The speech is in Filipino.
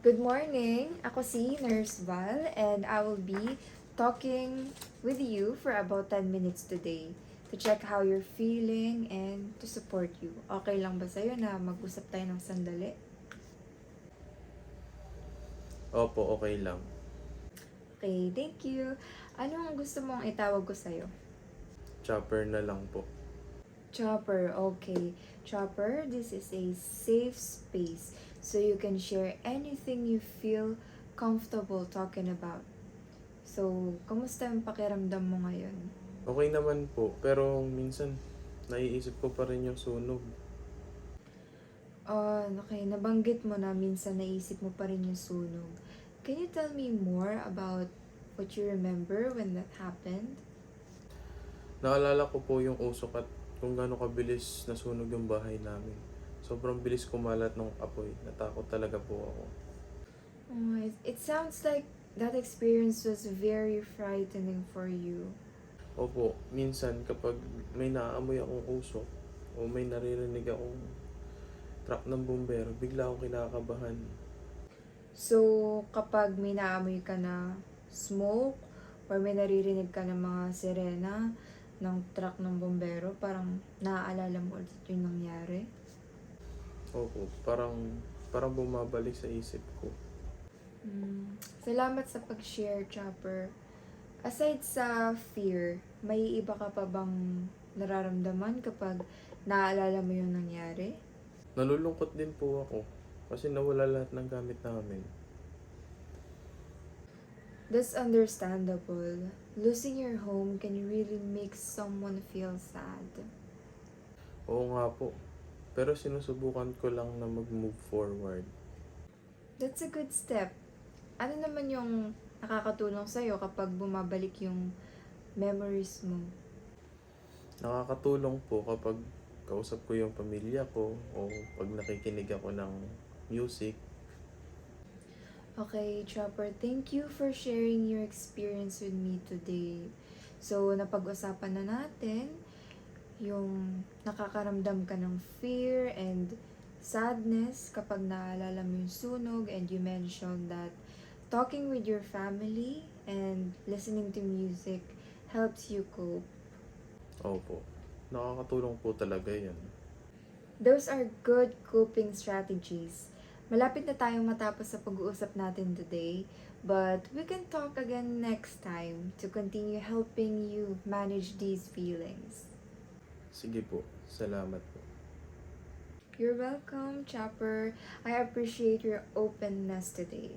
Good morning! Ako si Nurse Val and I will be talking with you for about 10 minutes today to check how you're feeling and to support you. Okay lang ba sa'yo na mag-usap tayo ng sandali? Opo, okay lang. Okay, thank you. Ano ang gusto mong itawag ko sa'yo? Chopper na lang po. Chopper, okay. Chopper, this is a safe space so you can share anything you feel comfortable talking about. So, kamusta yung pakiramdam mo ngayon? Okay naman po, pero minsan naiisip ko pa rin yung sunog. Okay. Nabanggit mo na minsan naisip mo pa rin yung sunog. Can you tell me more about what you remember when that happened? Naalala ko po yung usok at kung gaano kabilis nasunog yung bahay namin. Sobrang bilis kumalat ng apoy. Natakot talaga po ako. Oh, it sounds like that experience was very frightening for you. Opo, minsan kapag may naaamoy akong usok o may naririnig akong truck ng bumbero, bigla akong kinakabahan. So, kapag may naamoy ka na smoke or may naririnig ka ng mga sirena ng truck ng bombero, parang naaalala mo ulit yung nangyari? Opo, parang bumabalik sa isip ko. Salamat sa pag-share, Chopper. Aside sa fear, may iba ka pa bang nararamdaman kapag naaalala mo yung nangyari? Nalulungkot din po ako kasi nawala lahat ng gamit namin. That's understandable. Losing your home can really make someone feel sad. Oo nga po. Pero sinusubukan ko lang na mag-move forward. That's a good step. Ano naman yung nakakatulong sa'yo kapag bumabalik yung memories mo? Nakakatulong po kapag kausap ko yung pamilya ko o pag nakikinig ako ng music. Okay, Chopper, thank you for sharing your experience with me today. So, napag-usapan na natin yung nakakaramdam ka ng fear and sadness kapag naalala mo yung sunog, and you mentioned that talking with your family and listening to music helps you cope. Opo. Nakakatulong po talaga yan. Those are good coping strategies. Malapit na tayong matapos sa pag-uusap natin today, but we can talk again next time to continue helping you manage these feelings. Sige po. Salamat po. You're welcome, Chopper. I appreciate your openness today.